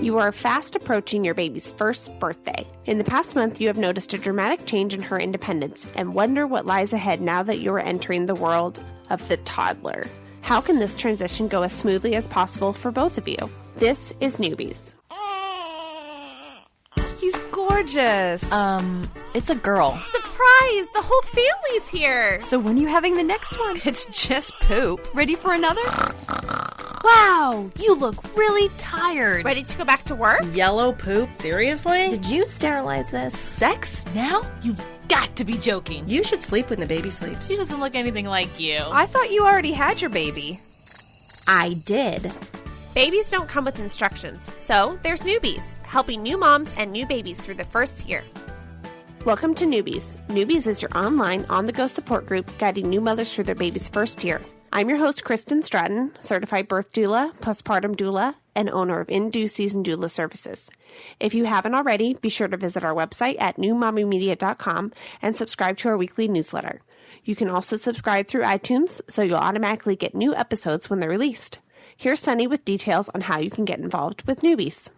You are fast approaching your baby's first birthday. In the past month, you have noticed a dramatic change in her independence and wonder what lies ahead now that you are entering the world of the toddler. How can this transition go as smoothly as possible for both of you? This is Newbies. He's gorgeous. It's a girl. Surprise! The whole family's here. So when are you having the next one? It's just poop. Ready for another? Wow, you look really tired. Ready to go back to work? Yellow poop? Seriously? Did you sterilize this? Sex? Now? You've got to be joking. You should sleep when the baby sleeps. She doesn't look anything like you. I thought you already had your baby. I did. Babies don't come with instructions, so there's Newbies, helping new moms and new babies through the first year. Welcome to Newbies. Newbies is your online, on-the-go support group guiding new mothers through their baby's first year. I'm your host, Kristen Stratton, certified birth doula, postpartum doula, and owner of In Due Season Doula Services. If you haven't already, be sure to visit our website at newmommymedia.com and subscribe to our weekly newsletter. You can also subscribe through iTunes, so you'll automatically get new episodes when they're released. Here's Sunny with details on how you can get involved with Newbies.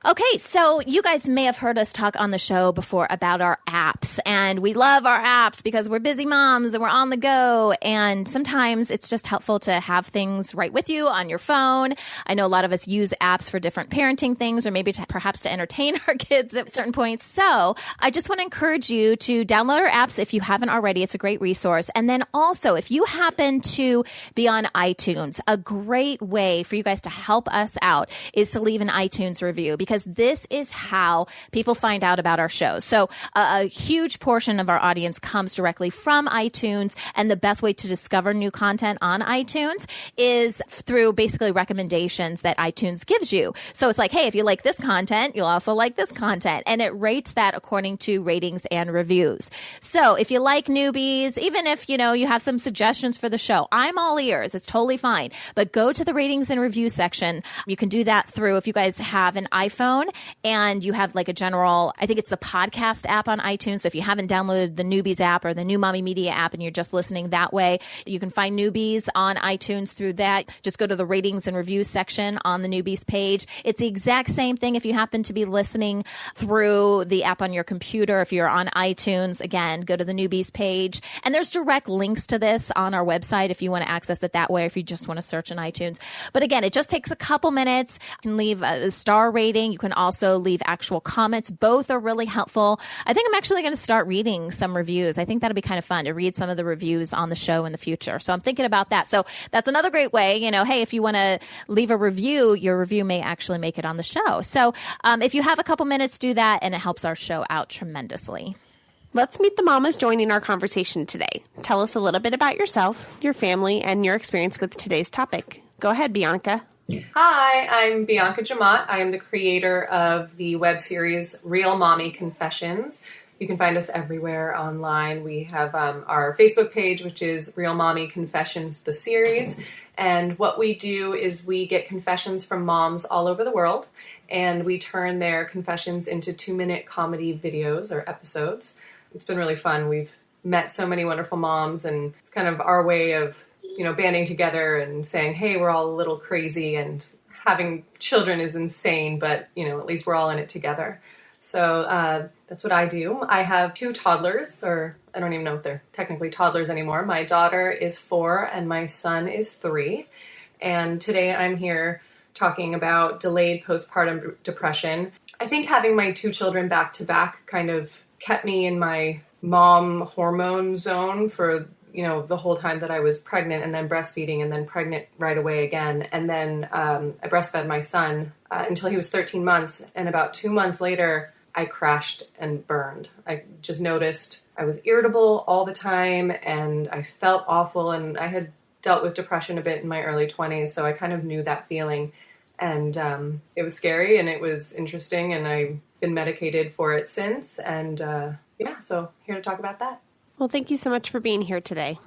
Okay, so you guys may have heard us talk on the show before about our apps, and we love our apps because we're busy moms and we're on the go, and sometimes it's just helpful to have things right with you on your phone. I know a lot of us use apps for different parenting things, or maybe perhaps to entertain our kids at certain points. So I just want to encourage you to download our apps if you haven't already. It's a great resource. And then also, if you happen to be on iTunes, a great way for you guys to help us out is to leave an iTunes review, because this is how people find out about our shows. So a huge portion of our audience comes directly from iTunes, and the best way to discover new content on iTunes is through basically recommendations that iTunes gives you. So it's like, hey, if you like this content, you'll also like this content, and it rates that according to ratings and reviews. So if you like Newbies, even if you have some suggestions for the show, I'm all ears. It's totally fine. But go to the ratings and review section. You can do that through, if you guys have an iPhone and you have like a general, I think it's the podcast app on iTunes. So if you haven't downloaded the Newbies app or the New Mommy Media app and you're just listening that way, you can find Newbies on iTunes through that. Just go to the ratings and reviews section on the Newbies page. It's the exact same thing if you happen to be listening through the app on your computer. If you're on iTunes, again, go to the Newbies page. And there's direct links to this on our website if you want to access it that way, or if you just want to search in iTunes. But again, it just takes a couple minutes. You can leave a star rating. You can also leave actual comments. Both are really helpful. I think I'm actually going to start reading some reviews. I think that'll be kind of fun to read some of the reviews on the show in the future. So I'm thinking about that. So that's another great way, hey, if you want to leave a review, your review may actually make it on the show. So if you have a couple minutes, do that, and it helps our show out tremendously. Let's meet the mamas joining our conversation today. Tell us a little bit about yourself, your family, and your experience with today's topic. Go ahead, Bianca. Hi, I'm Bianca Jamat. I am the creator of the web series Real Mommy Confessions. You can find us everywhere online. We have our Facebook page, which is Real Mommy Confessions, the series. And what we do is we get confessions from moms all over the world, and we turn their confessions into 2-minute comedy videos or episodes. It's been really fun. We've met so many wonderful moms, and it's kind of our way of banding together and saying, hey, we're all a little crazy, and having children is insane, but, at least we're all in it together. So that's what I do. I have 2 toddlers, or I don't even know if they're technically toddlers anymore. My daughter is 4 and my son is 3. And today I'm here talking about delayed postpartum depression. I think having my 2 children back to back kind of kept me in my mom hormone zone for the whole time that I was pregnant, and then breastfeeding, and then pregnant right away again. And then I breastfed my son until he was 13 months. And about 2 months later, I crashed and burned. I just noticed I was irritable all the time, and I felt awful. And I had dealt with depression a bit in my early 20s, so I kind of knew that feeling. And it was scary, and it was interesting, and I've been medicated for it since. And so here to talk about that. Well, thank you so much for being here today.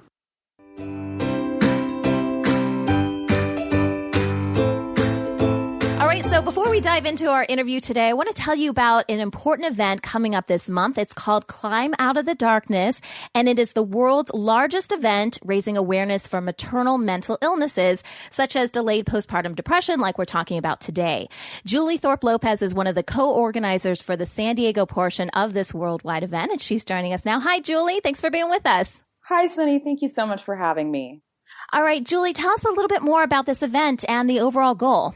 All right, so before we dive into our interview today, I want to tell you about an important event coming up this month. It's called Climb Out of the Darkness, and it is the world's largest event raising awareness for maternal mental illnesses, such as delayed postpartum depression, like we're talking about today. Julie Thorpe-Lopez is one of the co-organizers for the San Diego portion of this worldwide event, and she's joining us now. Hi, Julie. Thanks for being with us. Hi, Sunny. Thank you so much for having me. All right, Julie, tell us a little bit more about this event and the overall goal.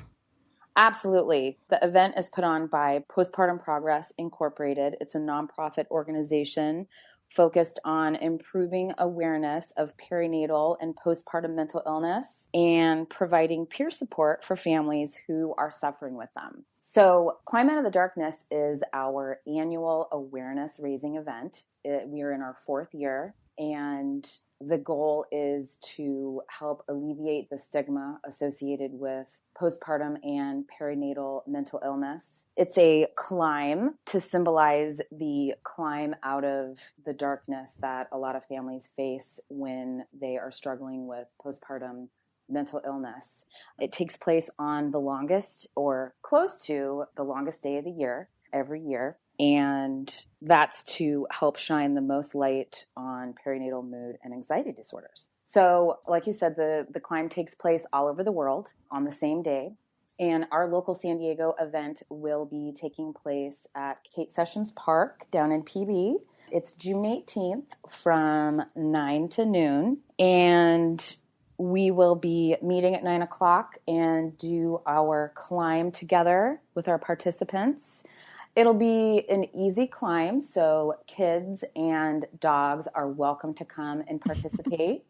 Absolutely. The event is put on by Postpartum Progress Incorporated. It's a nonprofit organization focused on improving awareness of perinatal and postpartum mental illness and providing peer support for families who are suffering with them. So Climb Out of the Darkness is our annual awareness raising event. We are in our fourth year, and the goal is to help alleviate the stigma associated with postpartum and perinatal mental illness. It's a climb to symbolize the climb out of the darkness that a lot of families face when they are struggling with postpartum mental illness. It takes place on the longest or close to the longest day of the year, every year. And that's to help shine the most light on perinatal mood and anxiety disorders. So like you said, the climb takes place all over the world on the same day. And our local San Diego event will be taking place at Kate Sessions Park down in PB. It's June 18th from 9 to noon. And we will be meeting at 9 o'clock and do our climb together with our participants. It'll be an easy climb, so kids and dogs are welcome to come and participate.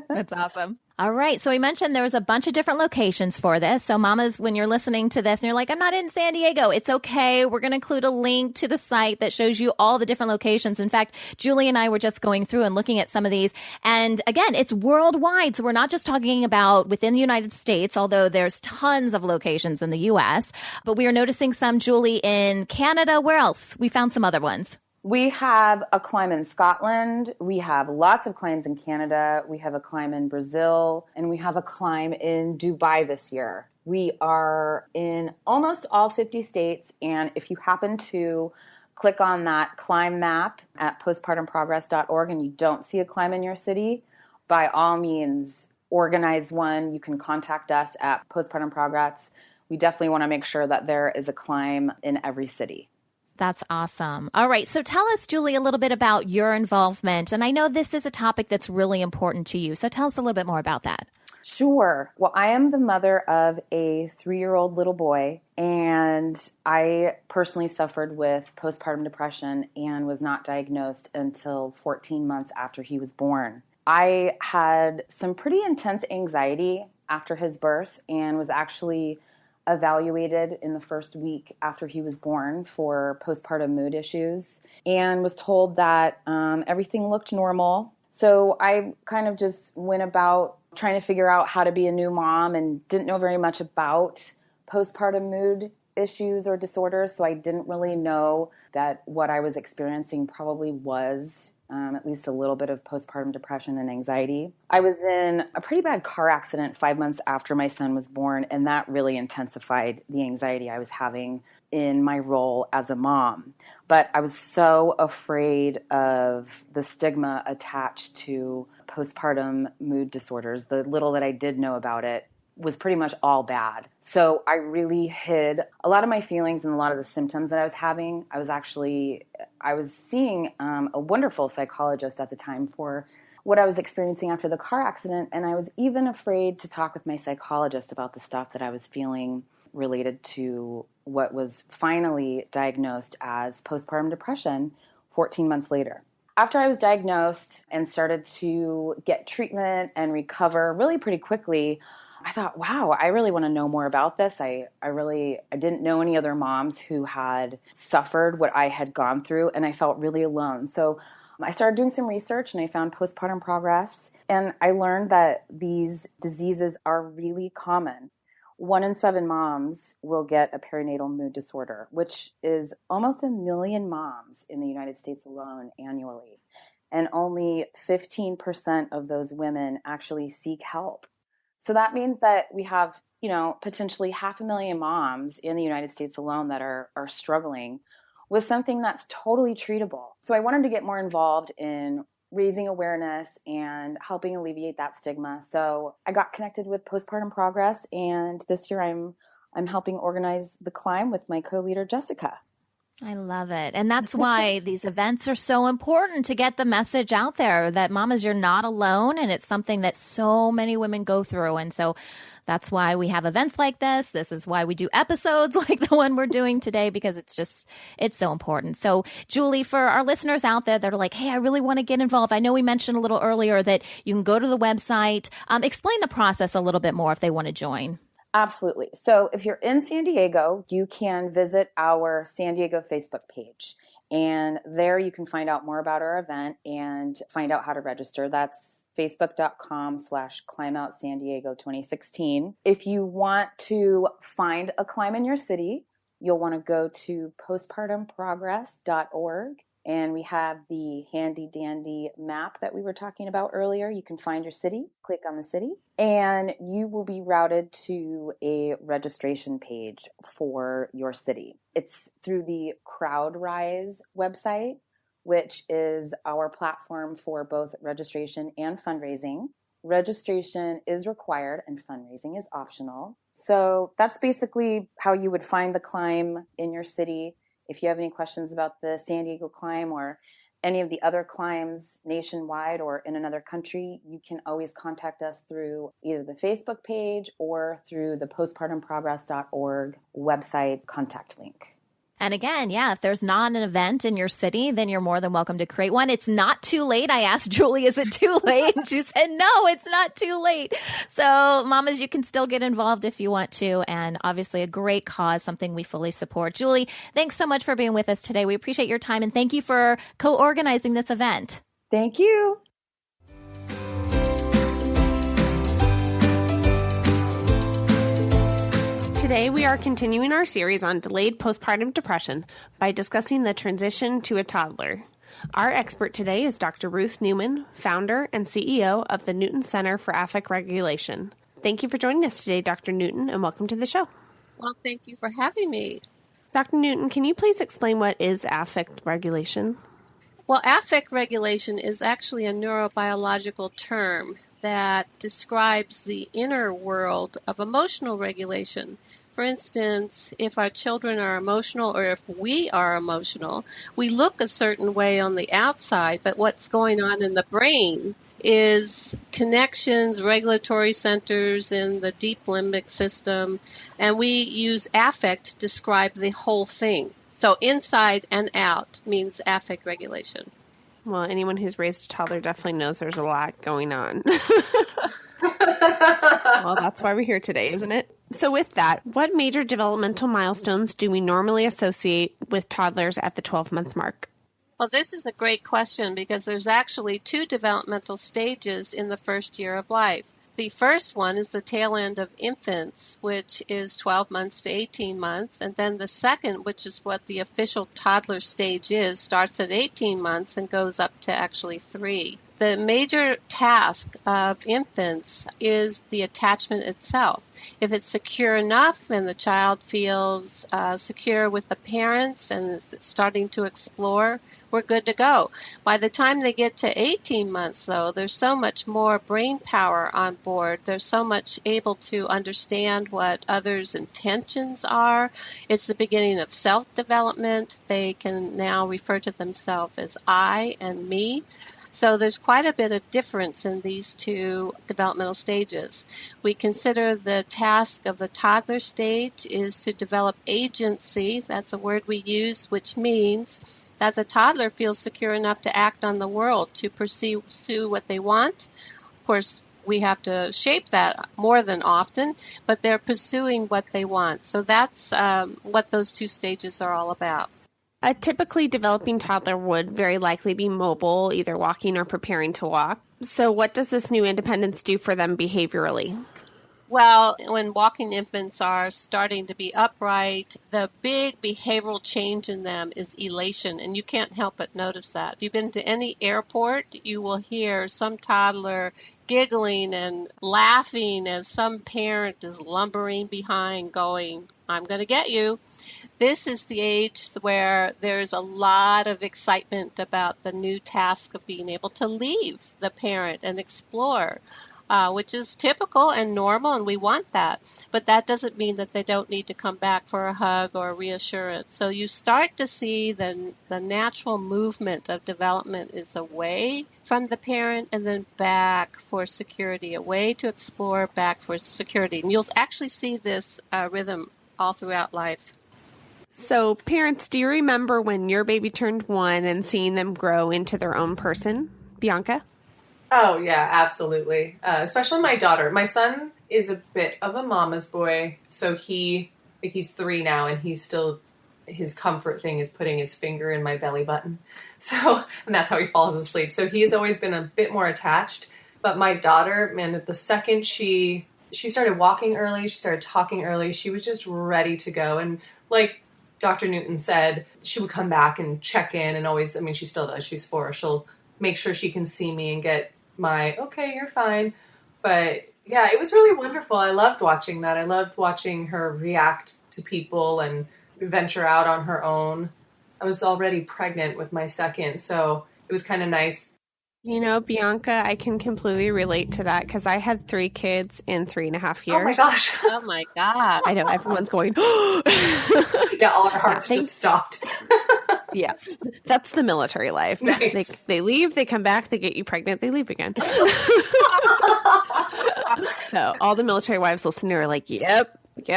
That's awesome. All right. So we mentioned there was a bunch of different locations for this. So mamas, when you're listening to this and you're like, I'm not in San Diego, it's okay. We're going to include a link to the site that shows you all the different locations. In fact, Julie and I were just going through and looking at some of these. And again, it's worldwide. So we're not just talking about within the United States, although there's tons of locations in the U.S. But we are noticing some, Julie, in Canada. Where else? We found some other ones. We have a climb in Scotland, we have lots of climbs in Canada, we have a climb in Brazil, and we have a climb in Dubai this year. We are in almost all 50 states, and if you happen to click on that climb map at postpartumprogress.org and you don't see a climb in your city, by all means, organize one. You can contact us at Postpartum Progress. We definitely want to make sure that there is a climb in every city. That's awesome. All right. So tell us, Julie, a little bit about your involvement. And I know this is a topic that's really important to you. So tell us a little bit more about that. Sure. Well, I am the mother of a 3-year-old little boy, and I personally suffered with postpartum depression and was not diagnosed until 14 months after he was born. I had some pretty intense anxiety after his birth and was actually evaluated in the first week after he was born for postpartum mood issues and was told that everything looked normal. So I kind of just went about trying to figure out how to be a new mom and didn't know very much about postpartum mood issues or disorders. So I didn't really know that what I was experiencing probably was at least a little bit of postpartum depression and anxiety. I was in a pretty bad car accident 5 months after my son was born, and that really intensified the anxiety I was having in my role as a mom. But I was so afraid of the stigma attached to postpartum mood disorders. The little that I did know about it was pretty much all bad. So I really hid a lot of my feelings and a lot of the symptoms that I was having. I was seeing a wonderful psychologist at the time for what I was experiencing after the car accident. And I was even afraid to talk with my psychologist about the stuff that I was feeling related to what was finally diagnosed as postpartum depression 14 months later. After I was diagnosed and started to get treatment and recover really pretty quickly, I thought, wow, I really want to know more about this. I didn't know any other moms who had suffered what I had gone through, and I felt really alone. So I started doing some research, and I found Postpartum Progress, and I learned that these diseases are really common. 1 in 7 moms will get a perinatal mood disorder, which is almost 1 million moms in the United States alone annually. And only 15% of those women actually seek help. So that means that we have potentially 500,000 moms in the United States alone that are struggling with something that's totally treatable. So I wanted to get more involved in raising awareness and helping alleviate that stigma. So I got connected with Postpartum Progress, and this year I'm helping organize the climb with my co-leader, Jessica. I love it. And that's why these events are so important, to get the message out there that mamas, you're not alone. And it's something that so many women go through. And so that's why we have events like this. This is why we do episodes like the one we're doing today, because it's so important. So Julie, for our listeners out there that are like, hey, I really want to get involved. I know we mentioned a little earlier that you can go to the website. Explain the process a little bit more if they want to join. Absolutely. So if you're in San Diego, you can visit our San Diego Facebook page. And there you can find out more about our event and find out how to register. That's facebook.com/climboutsanddiego 2016. If you want to find a climb in your city, you'll want to go to postpartumprogress.org. And we have the handy dandy map that we were talking about earlier. You can find your city, click on the city, and you will be routed to a registration page for your city. It's through the CrowdRise website, which is our platform for both registration and fundraising. Registration is required and fundraising is optional. So that's basically how you would find the climb in your city. If you have any questions about the San Diego climb or any of the other climbs nationwide or in another country, you can always contact us through either the Facebook page or through the postpartumprogress.org website contact link. And again, if there's not an event in your city, then you're more than welcome to create one. It's not too late. I asked Julie, is it too late? And she said, no, it's not too late. So mamas, you can still get involved if you want to. And obviously a great cause, something we fully support. Julie, thanks so much for being with us today. We appreciate your time. And thank you for co-organizing this event. Thank you. Today, we are continuing our series on delayed postpartum depression by discussing the transition to a toddler. Our expert today is Dr. Ruth Newman, founder and CEO of the Newton Center for Affect Regulation. Thank you for joining us today, Dr. Newton, and welcome to the show. Well, thank you for having me. Dr. Newton, can you please explain what is affect regulation? Well, affect regulation is actually a neurobiological term that describes the inner world of emotional regulation. For instance, if our children are emotional or if we are emotional, we look a certain way on the outside, but what's going on in the brain is connections, regulatory centers in the deep limbic system, and we use affect to describe the whole thing. So inside and out means affect regulation. Well, anyone who's raised a toddler definitely knows there's a lot going on. Well, that's why we're here today, isn't it? So with that, what major developmental milestones do we normally associate with toddlers at the 12-month mark? Well, this is a great question because there's actually 2 developmental stages in the first year of life. The first one is the tail end of infants, which is 12 months to 18 months. And then the second, which is what the official toddler stage is, starts at 18 months and goes up to actually 3. The major task of infants is the attachment itself. If it's secure enough and the child feels secure with the parents and is starting to explore, we're good to go. By the time they get to 18 months, though, there's so much more brain power on board. They're so much able to understand what others' intentions are. It's the beginning of self-development. They can now refer to themselves as I and me. So there's quite a bit of difference in these 2 developmental stages. We consider the task of the toddler stage is to develop agency. That's a word we use, which means that the toddler feels secure enough to act on the world, to pursue what they want. Of course, we have to shape that more than often, but they're pursuing what they want. So that's what those 2 stages are all about. A typically developing toddler would very likely be mobile, either walking or preparing to walk. So what does this new independence do for them behaviorally? Well, when walking infants are starting to be upright, the big behavioral change in them is elation, and you can't help but notice that. If you've been to any airport, you will hear some toddler giggling and laughing as some parent is lumbering behind going, I'm going to get you. This is the age where there's a lot of excitement about the new task of being able to leave the parent and explore, which is typical and normal, and we want that. But that doesn't mean that they don't need to come back for a hug or a reassurance. So you start to see the natural movement of development is away from the parent and then back for security, away to explore, back for security. And you'll actually see this rhythm all throughout life. So, parents, do you remember when your baby turned 1 and seeing them grow into their own person? Bianca? Oh, yeah, absolutely. Especially my daughter. My son is a bit of a mama's boy. So he's 3 now, and he's still, his comfort thing is putting his finger in my belly button. So, and that's how he falls asleep. So he's always been a bit more attached. But my daughter, man, the second she started walking early, she started talking early, she was just ready to go. And like Dr. Newton said, she would come back and check in and always, I mean, she still does. She's 4. She'll make sure she can see me and get my, okay, you're fine. But yeah, it was really wonderful. I loved watching that. I loved watching her react to people and venture out on her own. I was already pregnant with my second, so it was kind of nice. You know, Bianca, I can completely relate to that because I had 3 kids in 3.5 years. Oh my gosh. Oh my God. I know, everyone's going, Yeah, all our hearts just stopped. Yeah, that's the military life. Nice. They leave, they come back, they get you pregnant, they leave again. So all the military wives listening are like, yep. You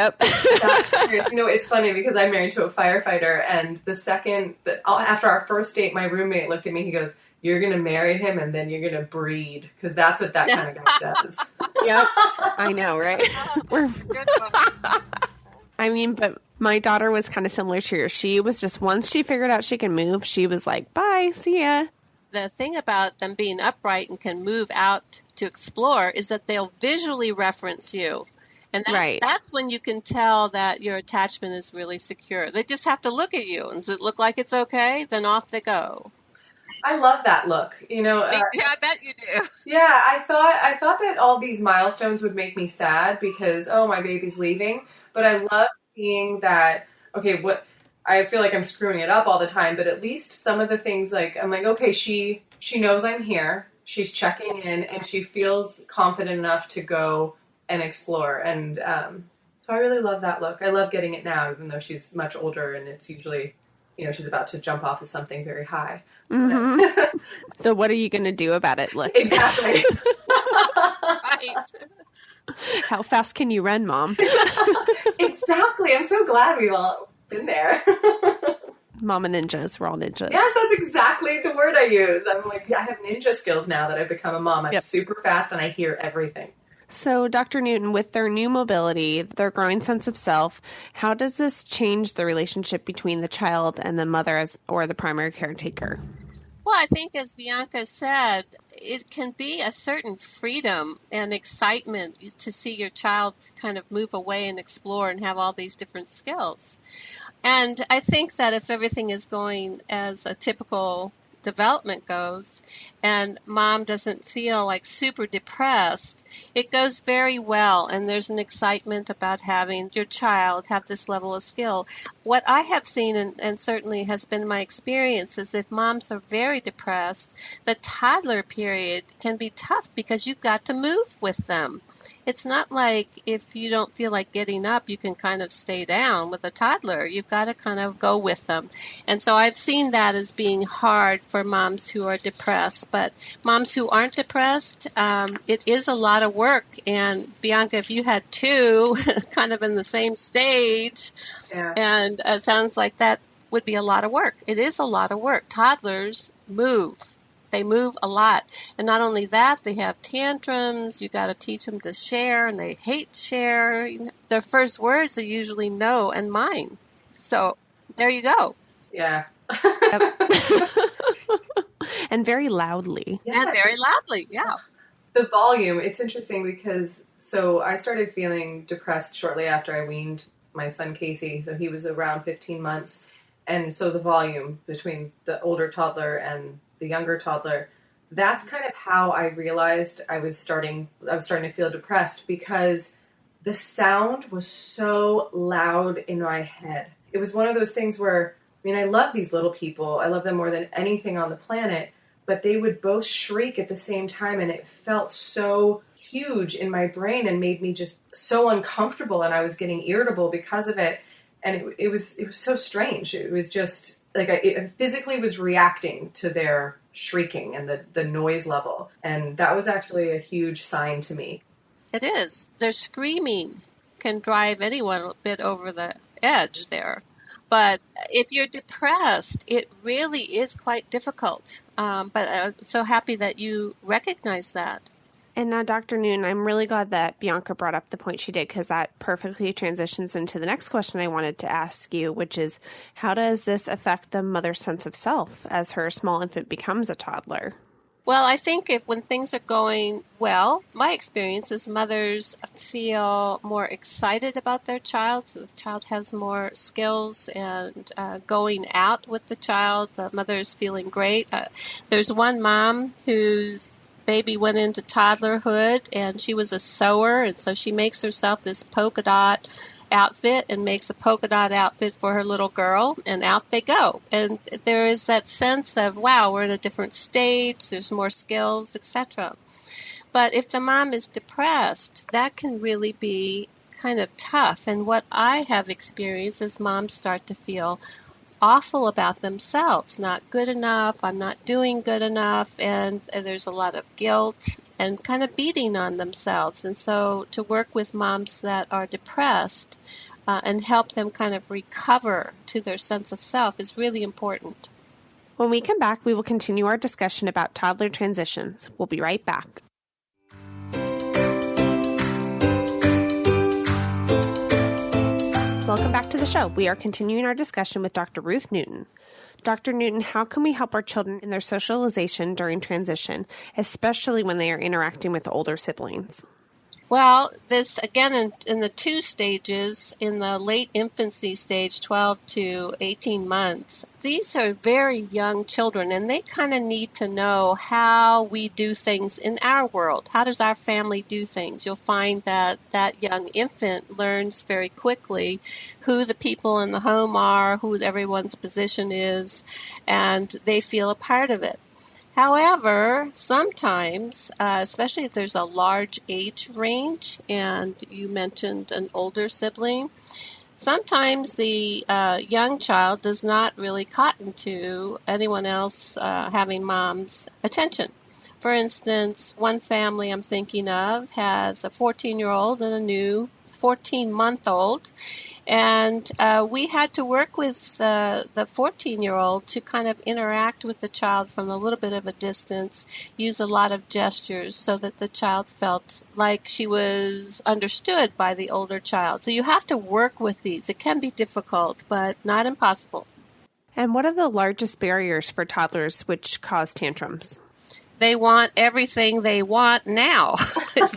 know, it's funny because I'm married to a firefighter, and the second, after our first date, my roommate looked at me, he goes, you're going to marry him and then you're going to breed, because that's what that kind of guy does. Yep, I know, right? I mean, but my daughter was kind of similar to yours. She was just, once she figured out she can move, she was like, bye, see ya. The thing about them being upright and can move out to explore is that they'll visually reference you. And that's when you can tell that your attachment is really secure. They just have to look at you. And does it look like it's okay? Then off they go. I love that look. You know, yeah, I bet you do. Yeah, I thought that all these milestones would make me sad because, oh, my baby's leaving. But I love seeing that, okay, I feel like I'm screwing it up all the time, but at least some of the things, like, I'm like, okay, she knows I'm here. She's checking in, and she feels confident enough to go and explore. And so I really love that look. I love getting it now, even though she's much older, and it's usually, you know, she's about to jump off of something very high. Mm-hmm. So what are you going to do about it? Look. Exactly. Right. How fast can you run, Mom? Exactly. I'm so glad we've all been there. Mama ninjas. We're all ninjas. Yes, that's exactly the word I use. I'm like, I have ninja skills now that I've become a mom. I'm super fast and I hear everything. So, Dr. Newton, with their new mobility, their growing sense of self, how does this change the relationship between the child and the mother or the primary caretaker? Well, I think, as Bianca said, it can be a certain freedom and excitement to see your child kind of move away and explore and have all these different skills. And I think that if everything is going as a typical development goes and mom doesn't feel like super depressed, it goes very well, and there's an excitement about having your child have this level of skill. What I have seen, and certainly has been my experience, is if moms are very depressed, the toddler period can be tough because you've got to move with them. It's not like if you don't feel like getting up, you can kind of stay down with a toddler. You've got to kind of go with them. And so I've seen that as being hard for moms who are depressed. But moms who aren't depressed, it is a lot of work. And Bianca, if you had 2 kind of in the same stage, and it sounds like that would be a lot of work. It is a lot of work. Toddlers move. They move a lot. And not only that, they have tantrums. You got to teach them to share, and they hate share. Their first words are usually no and mine. So there you go. Yeah. And very loudly. Yes. And very loudly, yeah. The volume, it's interesting because, so I started feeling depressed shortly after I weaned my son Casey. So he was around 15 months. And so the volume between the older toddler and the younger toddler, that's kind of how I realized I was starting to feel depressed, because the sound was so loud in my head. It was one of those things where, I mean, I love these little people. I love them more than anything on the planet, but they would both shriek at the same time, and it felt so huge in my brain and made me just so uncomfortable, and I was getting irritable because of it. And it was so strange. It was just like I physically was reacting to their shrieking and the noise level. And that was actually a huge sign to me. It is. Their screaming can drive anyone a bit over the edge there. But if you're depressed, it really is quite difficult. But I'm so happy that you recognize that. And now, Dr. Newton, I'm really glad that Bianca brought up the point she did, because that perfectly transitions into the next question I wanted to ask you, which is, how does this affect the mother's sense of self as her small infant becomes a toddler? Well, I think when things are going well, my experience is mothers feel more excited about their child. So the child has more skills and going out with the child. The mother is feeling great. There's one mom whose baby went into toddlerhood, and she was a sewer, and so she makes herself this polka dot outfit and makes a polka dot outfit for her little girl, and out they go. And there is that sense of, wow, we're in a different stage, there's more skills, etc. But if the mom is depressed, that can really be kind of tough. And what I have experienced is moms start to feel awful about themselves, not good enough, I'm not doing good enough, and there's a lot of guilt and kind of beating on themselves. And so to work with moms that are depressed and help them kind of recover to their sense of self is really important. When we come back, we will continue our discussion about toddler transitions. We'll be right back. Welcome back to the show. We are continuing our discussion with Dr. Ruth Newton. Dr. Newton, how can we help our children in their socialization during transition, especially when they are interacting with older siblings? Well, this, again, in the two stages, in the late infancy stage, 12 to 18 months, these are very young children, and they kind of need to know how we do things in our world. How does our family do things? You'll find that that young infant learns very quickly who the people in the home are, who everyone's position is, and they feel a part of it. However, sometimes, especially if there's a large age range, and you mentioned an older sibling, sometimes the young child does not really cotton to anyone else having mom's attention. For instance, one family I'm thinking of has a 14-year-old and a new 14-month-old. And we had to work with the 14-year-old to kind of interact with the child from a little bit of a distance, use a lot of gestures so that the child felt like she was understood by the older child. So you have to work with these. It can be difficult, but not impossible. And what are the largest barriers for toddlers which cause tantrums? They want everything they want now. Yep.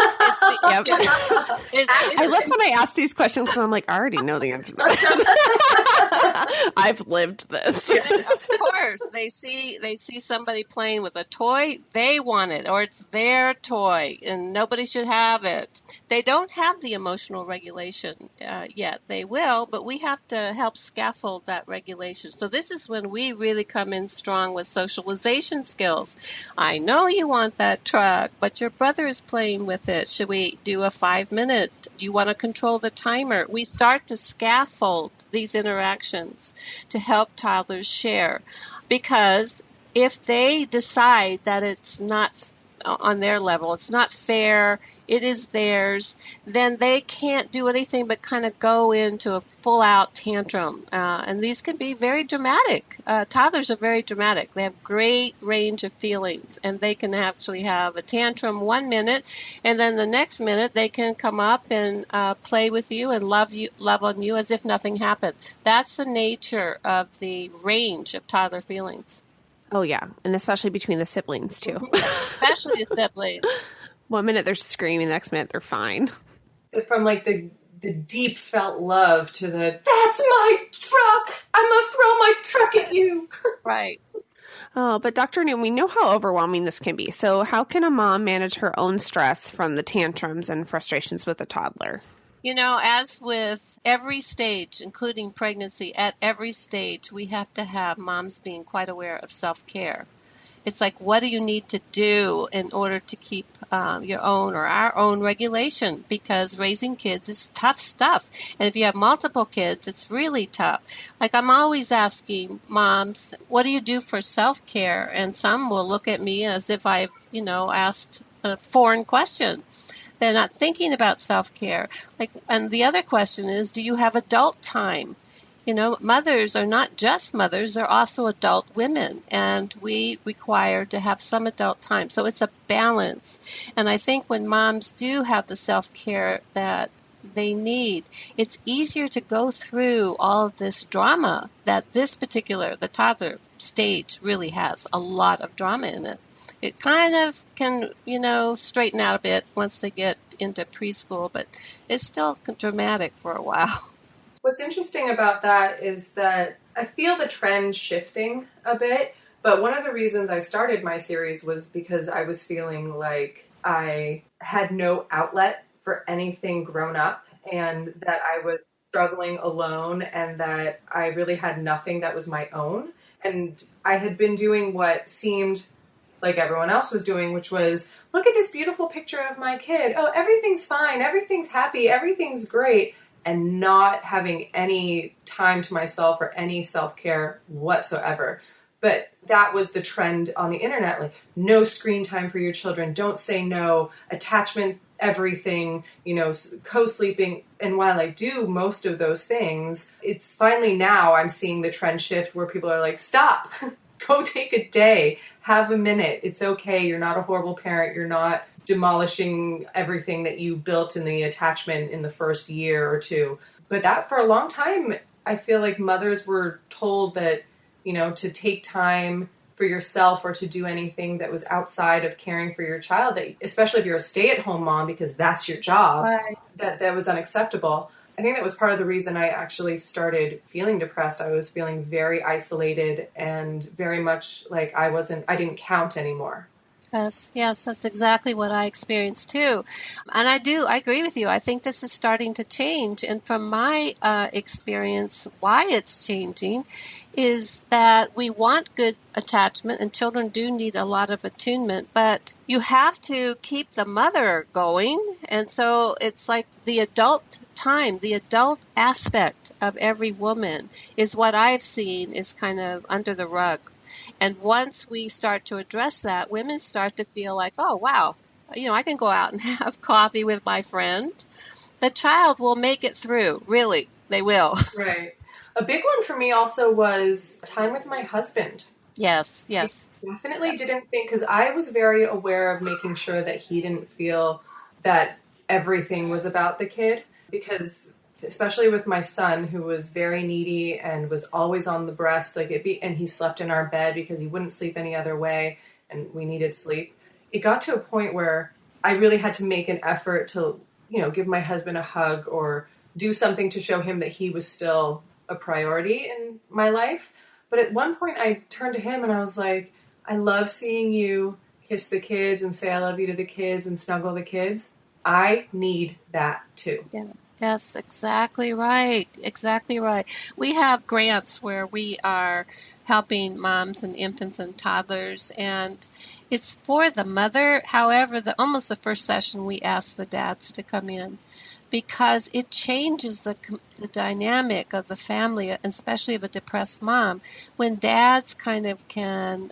I love when I ask these questions because I'm like, I already know the answer to this. I've lived this. Of course. They see somebody playing with a toy, they want it, or it's their toy, and nobody should have it. They don't have the emotional regulation yet. They will, but we have to help scaffold that regulation. So this is when we really come in strong with socialization skills. I know you want that truck, but your brother is playing with it. Should we do a 5-minute? You want to control the timer? We start to scaffold these interactions to help toddlers share. Because if they decide that it's not on their level, it's not fair, it is theirs, then they can't do anything but kind of go into a full-out tantrum. And these can be very dramatic. Toddlers are very dramatic. They have great range of feelings, and they can actually have a tantrum 1 minute, and then the next minute they can come up and play with you and love on you as if nothing happened. That's the nature of the range of toddler feelings. Oh, yeah. And especially between the siblings, too. Especially the siblings. 1 minute they're screaming, the next minute they're fine. From like the deep felt love to the, that's my truck! I'm going to throw my truck at you! Right. Oh, but Dr. New, we know how overwhelming this can be. So how can a mom manage her own stress from the tantrums and frustrations with a toddler? As with every stage, including pregnancy, at every stage, we have to have moms being quite aware of self-care. It's like, what do you need to do in order to keep your own or our own regulation? Because raising kids is tough stuff. And if you have multiple kids, it's really tough. Like, I'm always asking moms, what do you do for self-care? And some will look at me as if I've, asked a foreign question. They're not thinking about self-care. And the other question is, do you have adult time? Mothers are not just mothers, they're also adult women, and we require to have some adult time. So it's a balance. And I think when moms do have the self-care that they need, it's easier to go through all of this drama that the toddler stage really has a lot of drama in it. It kind of can, straighten out a bit once they get into preschool, but it's still dramatic for a while. What's interesting about that is that I feel the trend shifting a bit, but one of the reasons I started my series was because I was feeling like I had no outlet for anything grown up and that I was struggling alone and that I really had nothing that was my own. And I had been doing what seemed like everyone else was doing, which was, look at this beautiful picture of my kid. Oh, everything's fine. Everything's happy. Everything's great. And not having any time to myself or any self-care whatsoever. But that was the trend on the internet, like no screen time for your children, don't say no, attachment, everything, co-sleeping. And while I do most of those things, it's finally now I'm seeing the trend shift where people are like, stop, go take a day, have a minute. It's okay. You're not a horrible parent. You're not demolishing everything that you built in the attachment in the first year or two. But that for a long time, I feel like mothers were told that, to take time for yourself or to do anything that was outside of caring for your child, that especially if you're a stay-at-home mom, because that's your job, right, that was unacceptable. I think that was part of the reason I actually started feeling depressed. I was feeling very isolated and very much like I didn't count anymore. Yes, that's exactly what I experienced too. And I agree with you. I think this is starting to change. And from my experience, why it's changing is that we want good attachment, and children do need a lot of attunement, but you have to keep the mother going. And so it's like the adult time, the adult aspect of every woman is what I've seen is kind of under the rug. And once we start to address that, women start to feel like, oh, wow, I can go out and have coffee with my friend. The child will make it through. Really, they will. Right. A big one for me also was time with my husband. Yes. I definitely didn't think, because I was very aware of making sure that he didn't feel that everything was about the kid, because especially with my son, who was very needy and was always on the breast, and he slept in our bed because he wouldn't sleep any other way, and we needed sleep. It got to a point where I really had to make an effort to, give my husband a hug or do something to show him that he was still a priority in my life. But at one point I turned to him and I was like, I love seeing you kiss the kids and say I love you to the kids and snuggle the kids. I need that too. Yeah. Yes, exactly right. Exactly right. We have grants where we are helping moms and infants and toddlers, and it's for the mother. However, almost the first session we ask the dads to come in, because it changes the dynamic of the family, especially of a depressed mom. When dads kind of can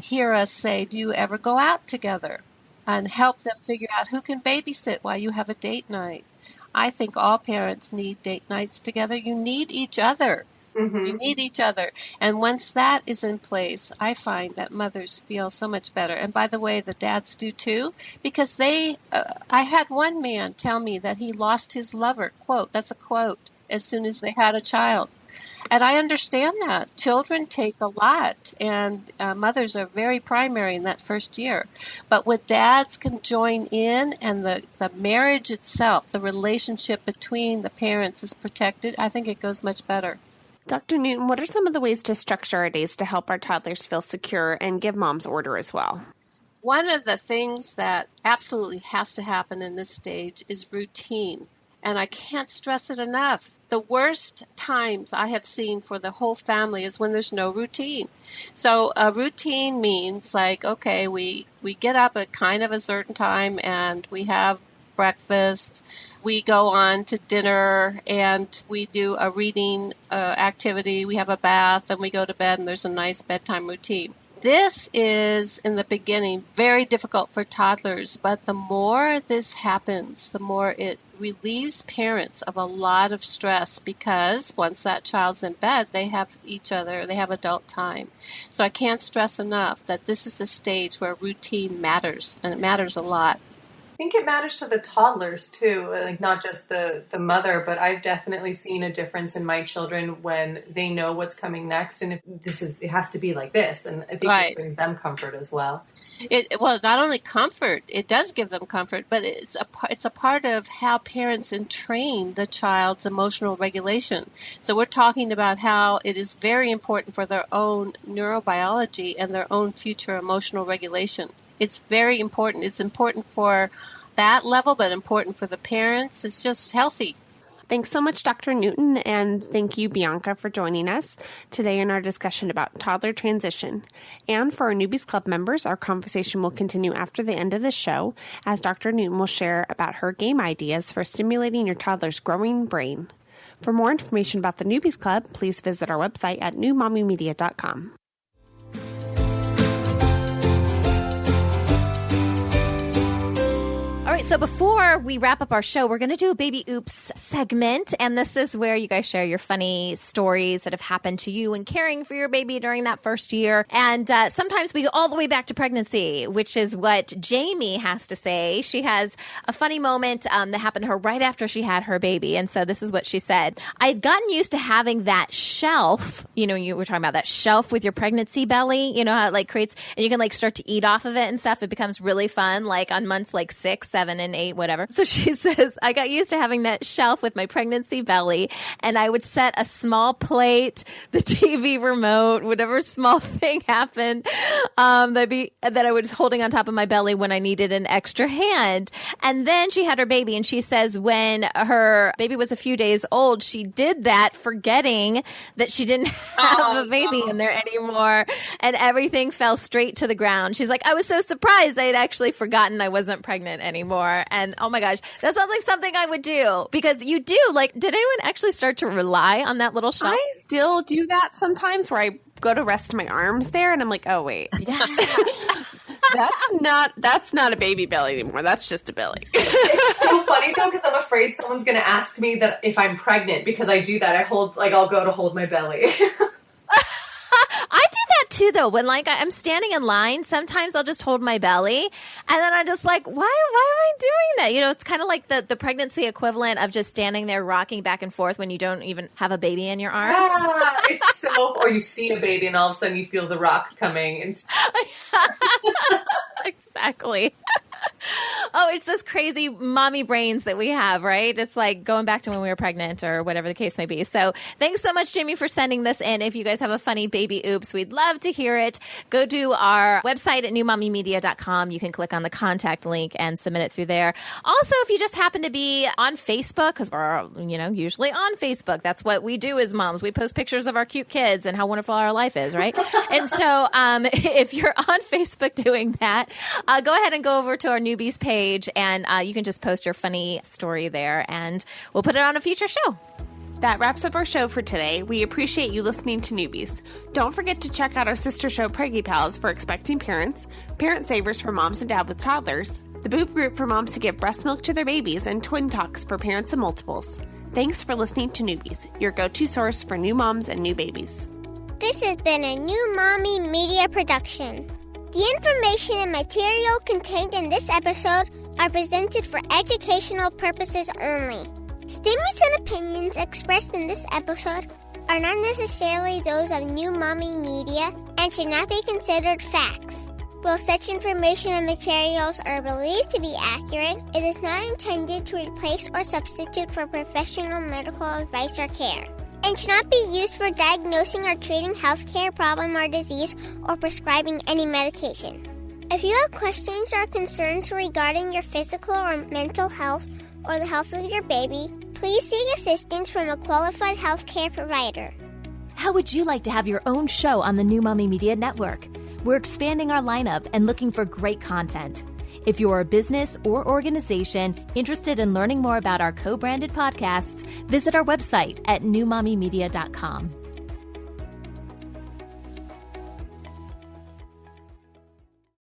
hear us say, do you ever go out together? And help them figure out who can babysit while you have a date night. I think all parents need date nights together. You need each other. Mm-hmm. You need each other. And once that is in place, I find that mothers feel so much better. And by the way, the dads do too, because I had one man tell me that he lost his lover, quote, that's a quote, as soon as they had a child. And I understand that. Children take a lot, and mothers are very primary in that first year. But when dads can join in and the marriage itself, the relationship between the parents is protected, I think it goes much better. Dr. Newton, what are some of the ways to structure our days to help our toddlers feel secure and give moms order as well? One of the things that absolutely has to happen in this stage is routine. And I can't stress it enough. The worst times I have seen for the whole family is when there's no routine. So a routine means like, okay, we get up at kind of a certain time and we have breakfast. We go on to dinner and we do a reading activity. We have a bath and we go to bed and there's a nice bedtime routine. This is, in the beginning, very difficult for toddlers, but the more this happens, the more it relieves parents of a lot of stress because once that child's in bed, they have each other, they have adult time. So I can't stress enough that this is the stage where routine matters, and it matters a lot. I think it matters to the toddlers too, like not just the mother, but I've definitely seen a difference in my children when they know what's coming next, and it has to be like this, and I think it brings them comfort as well. Well, not only comfort, it does give them comfort, but it's a part of how parents entrain the child's emotional regulation. So we're talking about how it is very important for their own neurobiology and their own future emotional regulation. It's very important. It's important for that level, but important for the parents. It's just healthy. Thanks so much, Dr. Newton, and thank you, Bianca, for joining us today in our discussion about toddler transition. And for our Newbies Club members, our conversation will continue after the end of the show, as Dr. Newton will share about her game ideas for stimulating your toddler's growing brain. For more information about the Newbies Club, please visit our website at newmommymedia.com. All right, so before we wrap up our show, we're going to do a Baby Oops segment, and this is where you guys share your funny stories that have happened to you in caring for your baby during that first year. And sometimes we go all the way back to pregnancy, which is what Jamie has to say. She has a funny moment that happened to her right after she had her baby, and so this is what she said. I'd gotten used to having that shelf, you were talking about that shelf with your pregnancy belly, you know how it like creates, and you can like start to eat off of it and stuff. It becomes really fun, like on months like 6, 7, and 8, whatever. So she says, I got used to having that shelf with my pregnancy belly, and I would set a small plate, the TV remote, whatever small thing happened, that I was holding on top of my belly when I needed an extra hand. And then she had her baby, and she says when her baby was a few days old, she did that forgetting that she didn't have a baby in there anymore, and everything fell straight to the ground. She's like, I was so surprised I had actually forgotten I wasn't pregnant anymore. And oh my gosh, that sounds like something I would do, because you do, like, did anyone actually start to rely on that little shelf? I still do that sometimes where I go to rest my arms there and I'm like, oh wait, that's not a baby belly anymore. That's just a belly. It's so funny though, because I'm afraid someone's going to ask me that if I'm pregnant, because I do that. I'll go to hold my belly. I do that too, though. When like I'm standing in line, sometimes I'll just hold my belly, and then I'm just like, why am I doing that? It's kind of like the pregnancy equivalent of just standing there rocking back and forth when you don't even have a baby in your arms. Yeah, it's so. Or you see a baby, and all of a sudden you feel the rock coming. And exactly. Oh, it's those crazy mommy brains that we have, right? It's like going back to when we were pregnant or whatever the case may be. So thanks so much, Jamie, for sending this in. If you guys have a funny baby oops, we'd love to hear it. Go to our website at newmommymedia.com. You can click on the contact link and submit it through there. Also, if you just happen to be on Facebook, because we're, usually on Facebook. That's what we do as moms. We post pictures of our cute kids and how wonderful our life is, right? And so if you're on Facebook doing that, go ahead and go over to our Newbies page, and you can just post your funny story there, and we'll put it on a future show. That wraps up our show for today. We appreciate you listening to Newbies. Don't forget to check out our sister show, Preggy Pals, for expecting parents, Parent Savers for moms and dads with toddlers, the Boob Group for moms to give breast milk to their babies, and Twin Talks for parents of multiples. Thanks for listening to Newbies, your go-to source for new moms and new babies. This has been a New Mommy Media production. The information and material contained in this episode are presented for educational purposes only. Statements and opinions expressed in this episode are not necessarily those of New Mommy Media and should not be considered facts. While such information and materials are believed to be accurate, it is not intended to replace or substitute for professional medical advice or care. and should not be used for diagnosing or treating healthcare problem or disease or prescribing any medication. If you have questions or concerns regarding your physical or mental health or the health of your baby, please seek assistance from a qualified healthcare provider. How would you like to have your own show on the New Mommy Media Network? We're expanding our lineup and looking for great content. If you're a business or organization interested in learning more about our co-branded podcasts, visit our website at newmommymedia.com.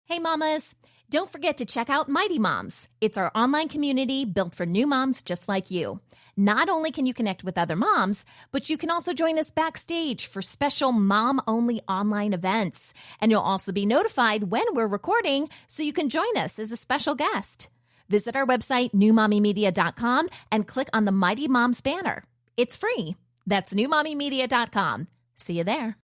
Hey mamas, don't forget to check out Mighty Moms. It's our online community built for new moms just like you. Not only can you connect with other moms, but you can also join us backstage for special mom-only online events. And you'll also be notified when we're recording so you can join us as a special guest. Visit our website, newmommymedia.com, and click on the Mighty Moms banner. It's free. That's newmommymedia.com. See you there.